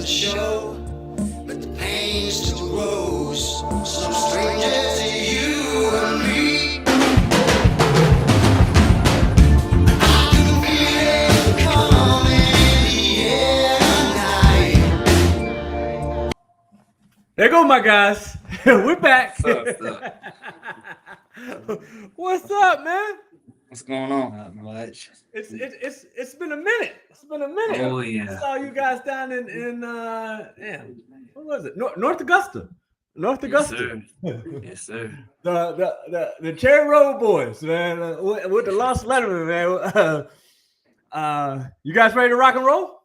show, but the pain still grows. Some strangers to you and me. I can feel it coming in the air tonight. There go my guys. We're back. What's up? What's up, man? What's going on? Not much. It's been a minute. It's been a minute. Oh I yeah. saw you guys down in damn, what was it? North Augusta. North Yes, Augusta. sir. Yes, sir. The Cherry Road Boys, man, with the Lost Letterman, man. You guys ready to rock and roll?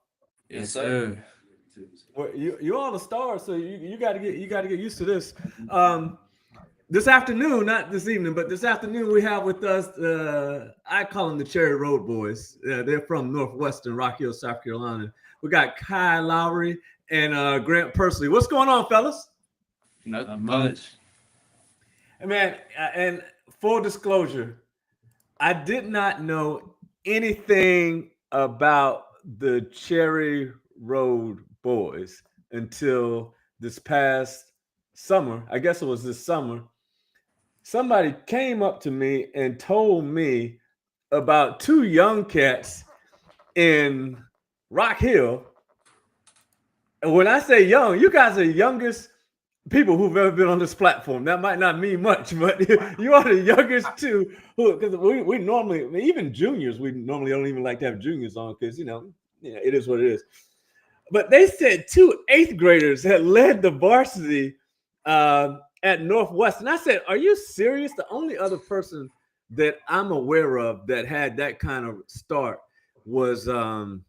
Yes, sir. Well, you're all the stars, so you got to get used to this. This afternoon, not this evening, but this afternoon, we have with us. I call them the Cherry Road Boys. They're from Northwestern Rock Hill, South Carolina. We got Kai Lowry and Grant Persley. What's going on, fellas? Not much. Hey, man, and full disclosure, I did not know anything about the Cherry Road Boys until this past summer. I guess it was this summer. Somebody came up to me and told me about two young cats in Rock Hill. And when I say young, you guys are the youngest people who've ever been on this platform. That might not mean much, but you are the youngest two. Because we normally, even juniors, we normally don't even like to have juniors on because it is what it is. But they said two eighth graders had led the varsity at Northwestern. I said, "Are you serious?" The only other person that I'm aware of that had that kind of start was, and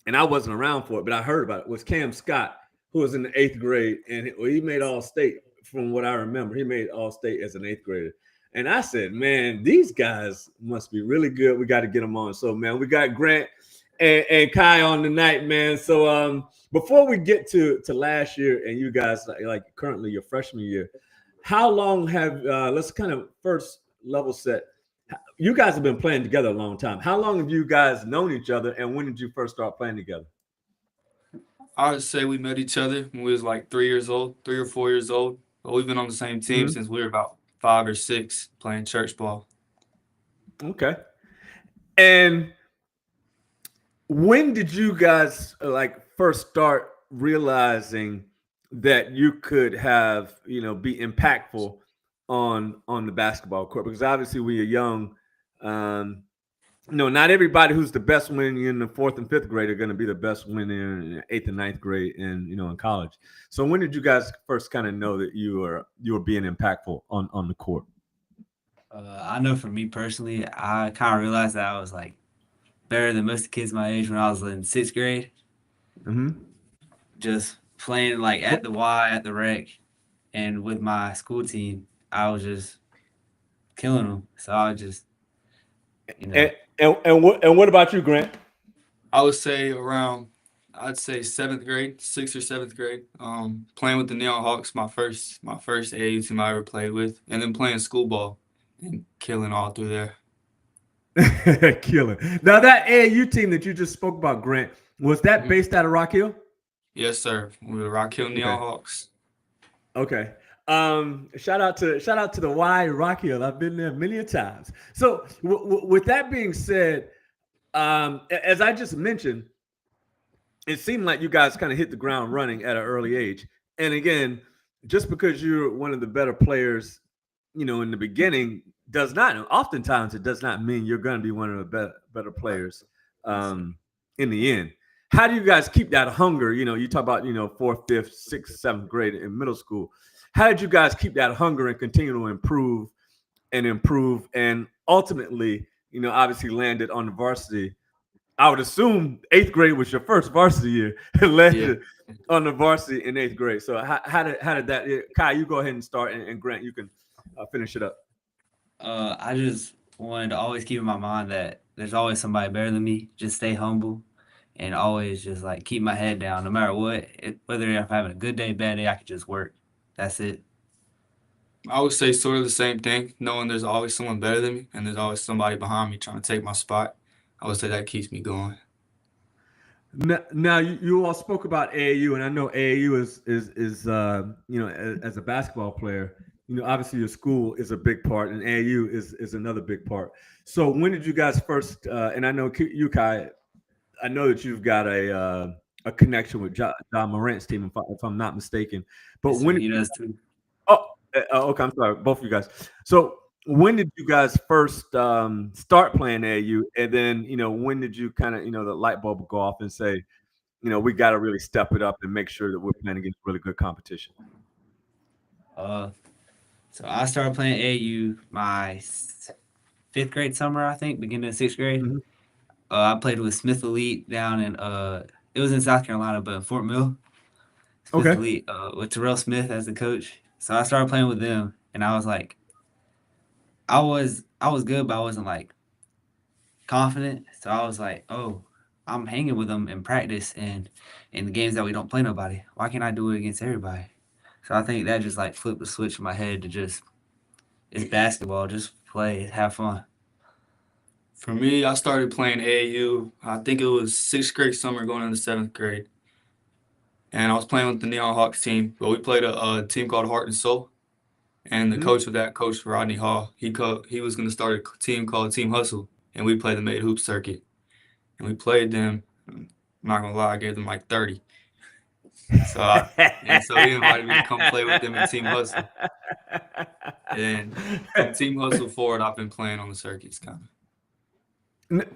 I wasn't around for it, but I heard about it, was Cam Scott, who was in the eighth grade, and he made all state. From what I remember, he made all state as an eighth grader. And I said, "Man, these guys must be really good. We got to get them on." So, man, we got Grant and Kai on tonight, man. So, before we get to last year and you guys like currently your freshman year, how long have let's kind of first level set. You guys have been playing together a long time. How long have you guys known each other, and when did you first start playing together? I would say we met each other when we was like 3 or 4 years old. But we've been on the same team since we were about 5 or 6 playing church ball. Okay. And when did you guys like first start realizing that you could have, be impactful on the basketball court? Because obviously we are young. Not everybody who's the best winner in the fourth and fifth grade are going to be the best winner in the eighth and ninth grade in college. So when did you guys first kind of know that you were being impactful on the court? I know for me personally, I kind of realized that I was like better than most of the kids my age when I was in sixth grade. Mm-hmm. Just playing like at the Y, at the rec, and with my school team, I was just killing them. So I was just, And what about you, Grant? I would say I'd say 7th grade, 6th or 7th grade. Playing with the Neon Hawks, my first AAU team I ever played with, and then playing school ball and killing all through there. Killing. Now that AAU team that you just spoke about, Grant, was that based out of Rock Hill? Yes, sir. We were Rock Hill Neon Hawks. Okay. Shout out to the Y Rock Hill. I've been there many a times. So with that being said, as I just mentioned, it seemed like you guys kind of hit the ground running at an early age. And again, just because you're one of the better players, in the beginning oftentimes it does not mean you're going to be one of the better players in the end. How do you guys keep that hunger? You talk about, fourth, fifth, sixth, seventh grade in middle school. How did you guys keep that hunger and continue to improve and ultimately, obviously landed on the varsity? I would assume eighth grade was your first varsity year and landed on the varsity in eighth grade. So how did that? Kai, you go ahead and start, and Grant, you can finish it up. I just wanted to always keep in my mind that there's always somebody better than me. Just stay humble and always just like keep my head down no matter what. Whether I'm having a good day, bad day, I can just work. That's it. I would say sort of the same thing, knowing there's always someone better than me and there's always somebody behind me trying to take my spot. I would say that keeps me going. Now you all spoke about AAU, and I know AAU is as a basketball player, obviously your school is a big part, and AAU is another big part. So when did you guys first? And I know you, Kai, I know that you've got a connection with John Morant's team, if I'm not mistaken. But Yes, sir. when He does too. Oh, okay. I'm sorry, both of you guys. So, when did you guys first start playing AAU, and then when did you kind of the light bulb go off and say, we got to really step it up and make sure that we're playing against really good competition? Uh, so I started playing AU my fifth grade summer, I think, beginning of sixth grade. Mhm. I played with Smith Elite down in it was in South Carolina, but in Fort Mill. Smith Okay. Elite with Terrell Smith as the coach. So I started playing with them, and I was like, I was good, but I wasn't like confident. So I was like, oh, I'm hanging with them in practice and in the games that we don't play nobody. Why can't I do it against everybody? So I think that just like flipped the switch in my head to just it's basketball, just play, have fun. For me, I started playing AAU. I think it was sixth grade summer going into seventh grade, and I was playing with the Neon Hawks team. But we played a team called Heart and Soul, and the Mhm. coach of that, Coach Rodney Hall, he was going to start a team called Team Hustle, and we played the made hoop circuit, and we played them. I'm not gonna lie, I gave them like 30. So he invited me to come play with them in Team Hustle. And from Team Hustle forward, I've been playing on the circuits kind of.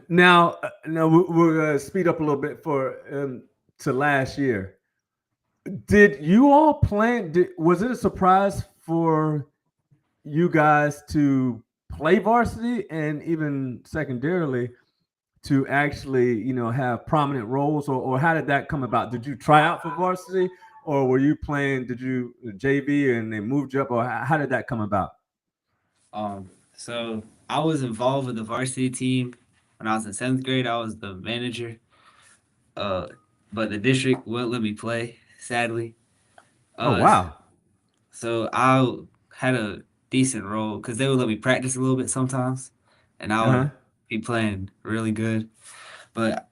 Now, we're gonna speed up a little bit for to last year. Did you all plan? Was it a surprise for you guys to play varsity, and even secondarily to actually have prominent roles, or how did that come about? Did you try out for varsity, or were you playing? Did you JV and they moved you up, or how did that come about? So I was involved with the varsity team when I was in seventh grade. I was the manager. Uh, but the district wouldn't let me play, sadly. Oh Uh, wow. so I had a decent role because they would let me practice a little bit sometimes, and I Uh would be playing really good. But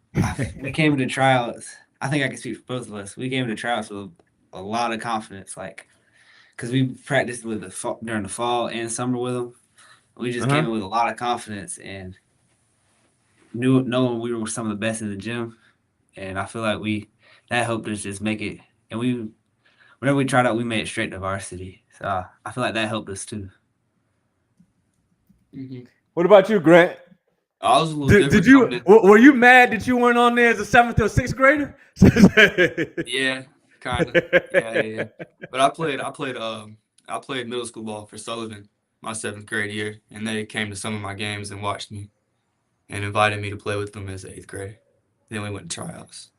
we came to tryouts. I think I can speak for both of us. We came to tryouts with a lot of confidence, like because we practiced with during the fall and summer with them. We just came huh. in with a lot of confidence and knew knowing we were some of the best in the gym. And I feel like we that helped us just make it. And we whenever we tried out, we made it straight to varsity. So I feel like that helped us too. Hmm. What about you, Grant? I was a little Did different you coming in. were you mad that you weren't on there as a seventh or sixth grader? Yeah, kind of. Yeah. But I played middle school ball for Sullivan my seventh grade year, and they came to some of my games and watched me and invited me to play with them as eighth grade. Then we went to tryouts.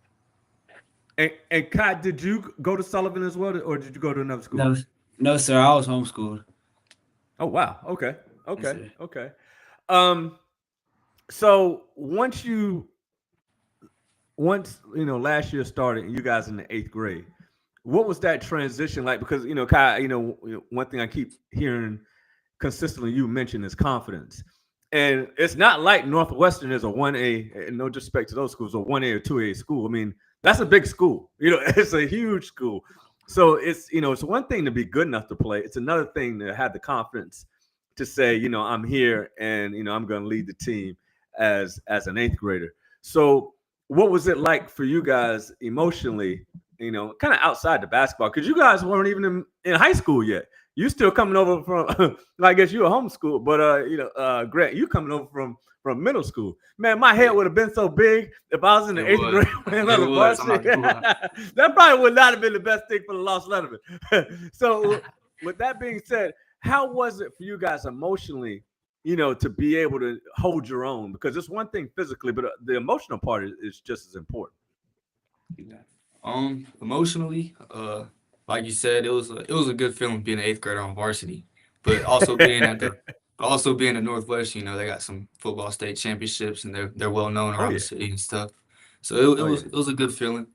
And Kai, did you go to Sullivan as well, or did you go to another school? No, no, sir. I was homeschooled. Oh wow. Okay. Yes, Okay. sir. Okay. Um. So once last year started and you guys in the eighth grade, what was that transition like? Because Kai, one thing I keep hearing consistently you mention is confidence. And it's not like Northwestern is a 1A, and no disrespect to those schools, a 1A or 2A school. I mean, that's a big school. It's a huge school. So it's one thing to be good enough to play. It's another thing to have the confidence to say, I'm here and I'm going to lead the team as an eighth grader. So what was it like for you guys emotionally, kind of outside the basketball? Because you guys weren't even in high school yet. You still coming over from I guess you were homeschooled, but Grant, you coming over from middle school. Man, my head Yeah, would have been so big if I was in it the eighth was. grade playing on It the was. I'm not varsity. gonna lie. That probably would not have been the best thing for the Lost Letterman. So with that being said, how was it for you guys emotionally, to be able to hold your own? Because it's one thing physically, but the emotional part is just as important. Emotionally, like you said, it was a good feeling being an eighth grader on varsity, but also being at Northwest, they got some football state championships and they're well known Oh around the yeah. city and stuff. So it Oh yeah. was it was a good feeling,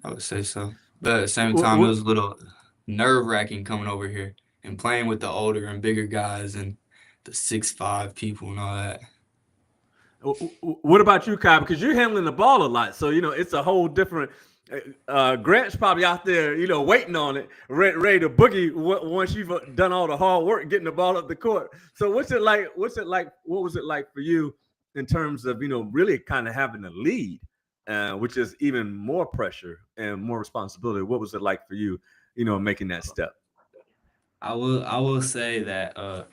I would say so. But at the same What, time, it what, was a little nerve-wracking coming over here and playing with the older and bigger guys and the 6'5" people and all that. What about you, Kai? Because you're handling the ball a lot, so it's a whole different. Grant's probably out there, waiting on it, ready to boogie once you've done all the hard work getting the ball up the court. So what's it like? What was it like for you in terms of really kind of having a lead, which is even more pressure and more responsibility? What was it like for you, making that step? I will say that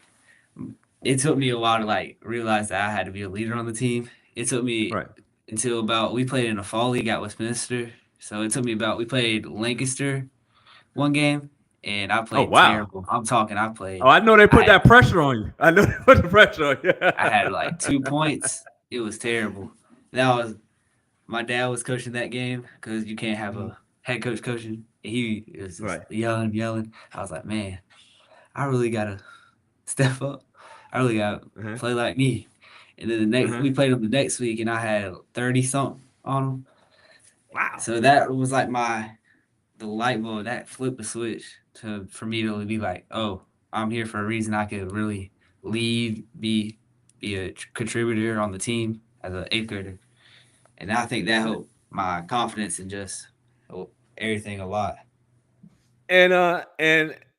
it took me a while to like realize that I had to be a leader on the team. It took me Right. until we played in a fall league at Westminster. So it took me we played Lancaster one game and I Oh played wow. terrible. I played. Oh, I know they put I that pressure on you. I know they put the pressure on you. I had like 2 points. It was terrible. My dad was coaching that game because you can't have a head coach coaching. He was just Right. yelling. I was like, man, I really gotta step up. I really gotta play like me. And then we played them the next week, and I had 30 something on them. Wow. So that was like the light bulb that flipped the switch for me to be like, oh, I'm here for a reason. I could really lead, be a contributor on the team as an 8th grader, and I think that helped my confidence and just everything a lot. And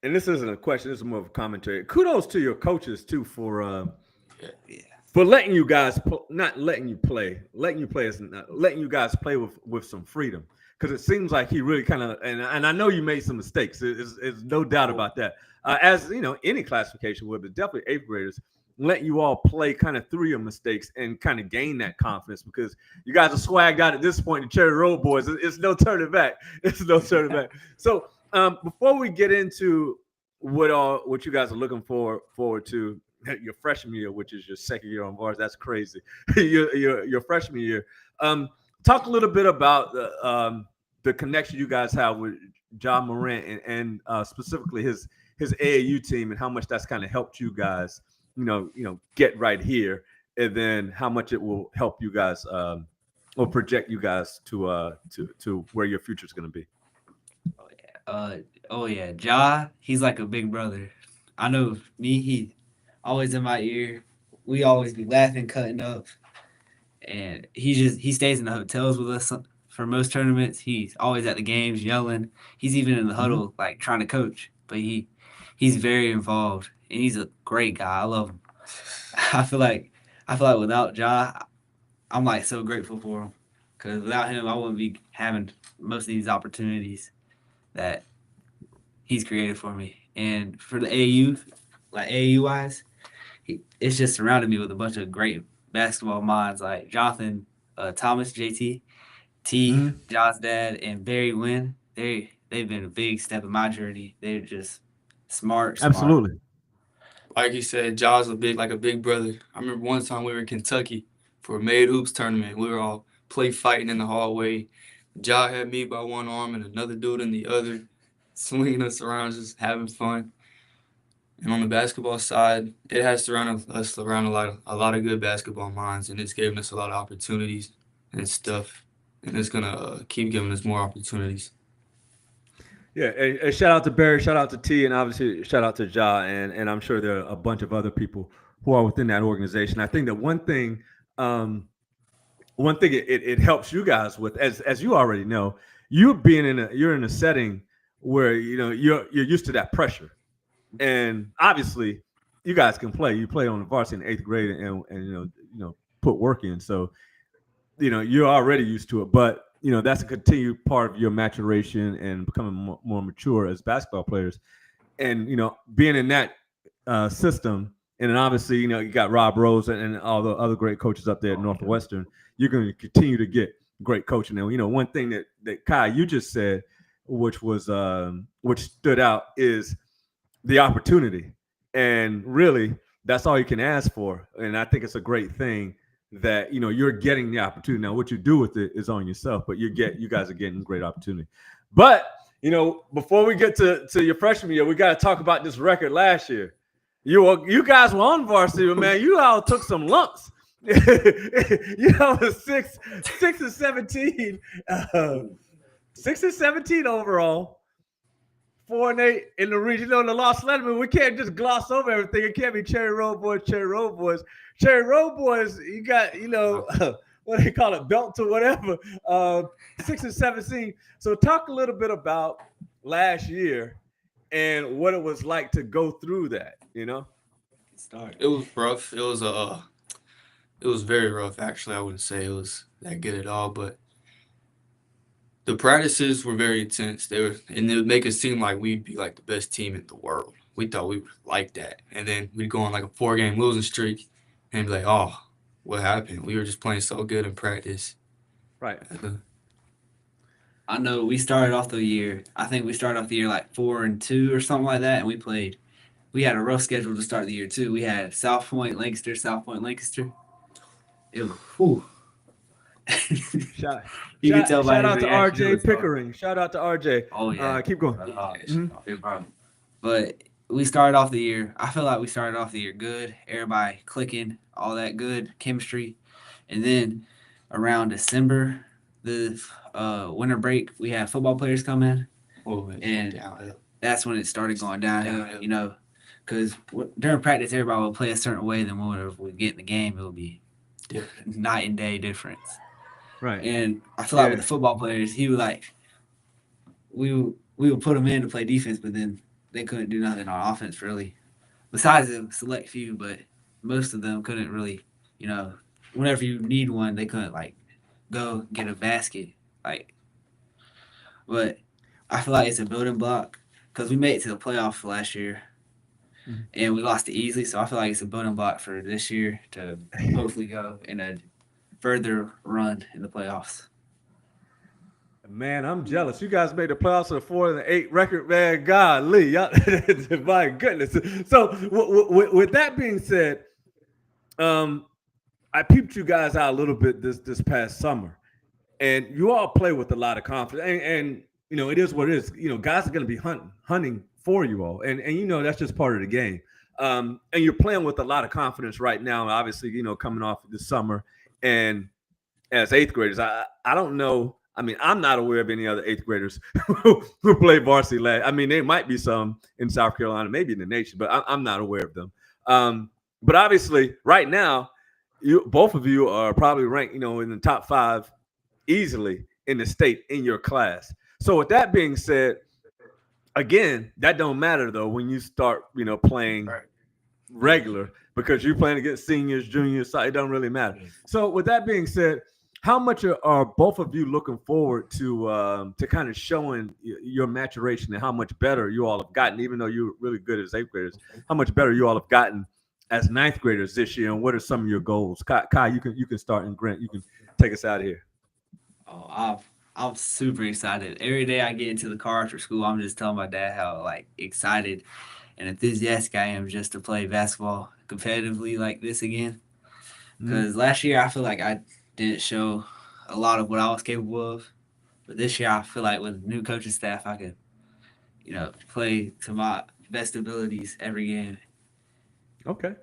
this isn't a question, this is more of a commentary. Kudos to your coaches too for letting you guys not letting you play. Letting you play is not letting you guys play with some freedom. Because it seems like he really kind of and I know you made some mistakes. There's no doubt about that. As any classification would, but definitely 8th graders, let you all play kind of through your mistakes and kind of gain that confidence because you guys are swagged out at this point. The Cherry Road Boys, it's no turning back. It's no turning back. So before we get into what you guys are looking forward to your freshman year, which is your second year on Boyz, that's crazy. your freshman year. Talk a little bit about the connection you guys have with John Morant and specifically his AAU team and how much that's kind of helped you guys, get right here, and then how much it will help you guys or project you guys to where your future is going to be. Oh yeah, Ja, he's like a big brother. I know me, he always in my ear. We always be laughing, cutting up, and he stays in the hotels with us for most tournaments. He's always at the games yelling. He's even in the huddle like trying to coach, but he's very involved and he's a great guy. I love him. I feel like without Ja, I'm like so grateful for him because without him, I wouldn't be having most of these opportunities that he's created for me. And for the AAU, like AAU wise, it's just surrounded me with a bunch of great basketball minds like Jonathan Thomas, JT, T, John's dad, and Barry Wynn. They've been a big step in my journey. They're just smart. Absolutely. Like you said, Jaws a big brother. I remember one time we were in Kentucky for a Made Hoops tournament. We were all play fighting in the hallway. Ja had me by one arm and another dude in the other, swinging us around, just having fun. And on the basketball side, it has surrounded us around a lot of good basketball minds, and it's given us a lot of opportunities and stuff. And it's gonna keep giving us more opportunities. Yeah, and shout out to Barry, shout out to T, and obviously shout out to Ja, and I'm sure there are a bunch of other people who are within that organization. I think that one thing it helps you guys with, as you already know, you're in a setting where you're used to that pressure, and obviously you guys can play. You play on the varsity in 8th grade, and put work in. So you're already used to it, but that's a continued part of your maturation and becoming more mature as basketball players. And being in that system, and then obviously you got Rob Rose and all the other great coaches up there at Northwestern. You're going to continue to get great coaching. And one thing that Kai, you just said, which stood out, is the opportunity. And really, that's all you can ask for. And I think it's a great thing that you're getting the opportunity. Now what you do with it is on yourself, but you guys are getting great opportunity. But before we get to your freshman year, we got to talk about this record last year. You guys were on varsity, man. You all took some lumps. 6 and 17 6 and 17 overall, 4-8 in the regional and the loss Letterman. We can't just gloss over everything. It can't be Cherry Road Boys, Cherry Road Boys. Cherry Road Boys, you got, what do they call it, belt to whatever, 6 and 17. So talk a little bit about last year and what it was like to go through that, Start. It was rough. It was very rough, actually. I wouldn't say it was that good at all, but the practices were very intense. And it would make it seem like we'd be like the best team in the world. We thought we were like that. And then we'd go on like a 4-game losing streak and be like, oh, what happened? We were just playing so good in practice. Right. I know we started off the year. I think we started off the year like 4-2 or something like that, and we had a rough schedule to start the year too. We had South Point, Lancaster, South Point, Lancaster. It was, whew. Shout Shout out to RJ Pickering. Shout out to RJ. Oh yeah. Keep going. Big problem. But we started off the year. I feel like we started off the year good. Everybody clicking, all that good chemistry, and then around December, the winter break, we had football players come in, and that's when it started going downhill. Because during practice, everybody will play a certain way. Then whenever we get in the game, it will be night and day difference. Right. And I feel like with the football players, he would like we would put them in to play defense, but then they couldn't do nothing on offense really. Besides a select few, but most of them couldn't really, whenever you need one, they couldn't like go get a basket. But I feel like it's a building block because we made it to the playoffs last year. And we lost it easily, so I feel like it's a building block for this year to hopefully go in a further run in the playoffs. Man, I'm jealous. You guys made the playoffs with a 4-8 record, man. Golly, y'all, my goodness. So, with that being said, I peeped you guys out a little bit this past summer, and you all play with a lot of confidence. And it is what it is. Guys are going to be hunting for you all, and that's just part of the game. And you're playing with a lot of confidence right now. Obviously, coming off the summer, and as 8th graders, I don't know. I mean, I'm not aware of any other 8th graders who play varsity last. I mean, there might be some in South Carolina, maybe in the nation, but I'm not aware of them. But obviously, right now, both of you are probably ranked, in the top 5 easily in the state in your class. So with that being said, again, that don't matter though when you start, playing regular because you're playing against seniors, juniors. So it don't really matter. So with that being said, how much are both of you looking forward to kind of showing your maturation and how much better you all have gotten, even though you're really good as 8th graders? How much better you all have gotten as 9th graders this year, and what are some of your goals? Kai, you can start, and Grant, you can take us out of here. Oh, I'm super excited. Every day I get into the car after school, I'm just telling my dad how excited and enthusiastic I am just to play basketball competitively like this again. Because last year I feel like I didn't show a lot of what I was capable of, but this year I feel like with new coaching staff I could, play to my best abilities every game. Okay.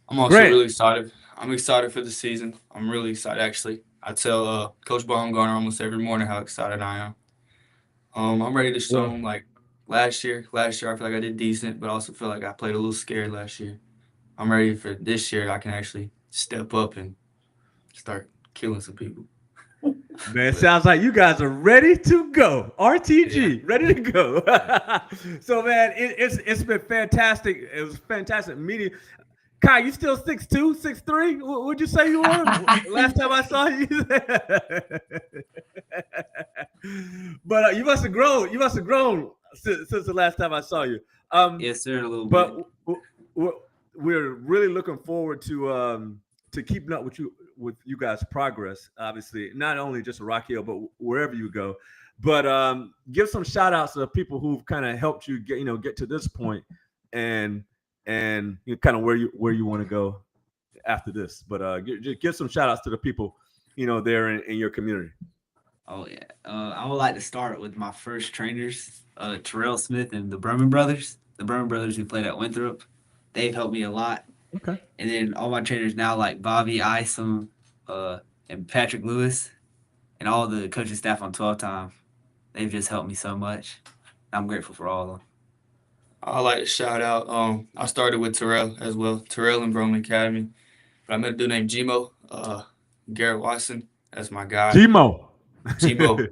I'm also really excited. I'm excited for the season. I'm really excited, actually. I tell Coach Baumgartner almost every morning how excited I am. I'm ready to show him, last year I feel like I did decent, but I also feel like I played a little scared last year. I'm ready for this year. I can actually step up and start killing some people. Man, sounds like you guys are ready to go. RTG, ready to go. So, man, it's been fantastic. It was fantastic meeting. Kai, you still 6'2", 6'3"? What'd you say you were? Last time I saw you. But you must have grown. You must have grown since the last time I saw you. Yes, sir, a little bit. But we're really looking forward to keeping up with you guys' progress. Obviously, not only just at Rock Hill, but wherever you go. But give some shout outs to the people who've kind of helped you get to this point and kind of where you want to go after this. But give some shout outs to the people there in your community. Oh yeah, I would like to start with my first trainers, Terrell Smith and the Berman brothers. The Berman brothers who played at Winthrop, they've helped me a lot. Okay. And then all my trainers now, like Bobby Isom, and Patrick Lewis, and all the coaching staff on 12 time, they've just helped me so much. I'm grateful for all of them. I like to shout out. I started with Terrell as well. Terrell and Broman Academy. But I met a dude named Gmo, Garrett Watson. That's my guy. Gmo. Gmo.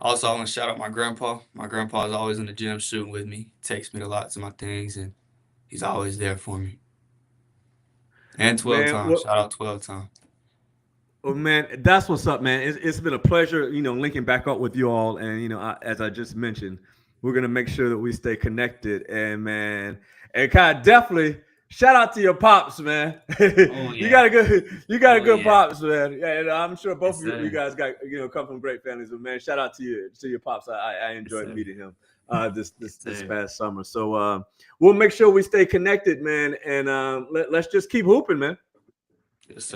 Also, I want to shout out my grandpa. My grandpa is always in the gym shooting with me. Takes me to lots of my things, and he's always there for me. And 12 Man, times. Shout out 12 times. well, man, that's what's up, man. It's been a pleasure, linking back up with you all. And, as I just mentioned, we're going to make sure that we stay connected. And, man, and Kai, definitely shout out to your pops, man. Oh, You yeah. got a good yeah. pops, man. Yeah, and I'm sure both Yes, of you sir. guys got, come from great families. But, man, shout out to your pops. I enjoyed sir. meeting him this sir. past summer. So we'll make sure we stay connected, man. And let's just keep hooping, man. Yes, sir.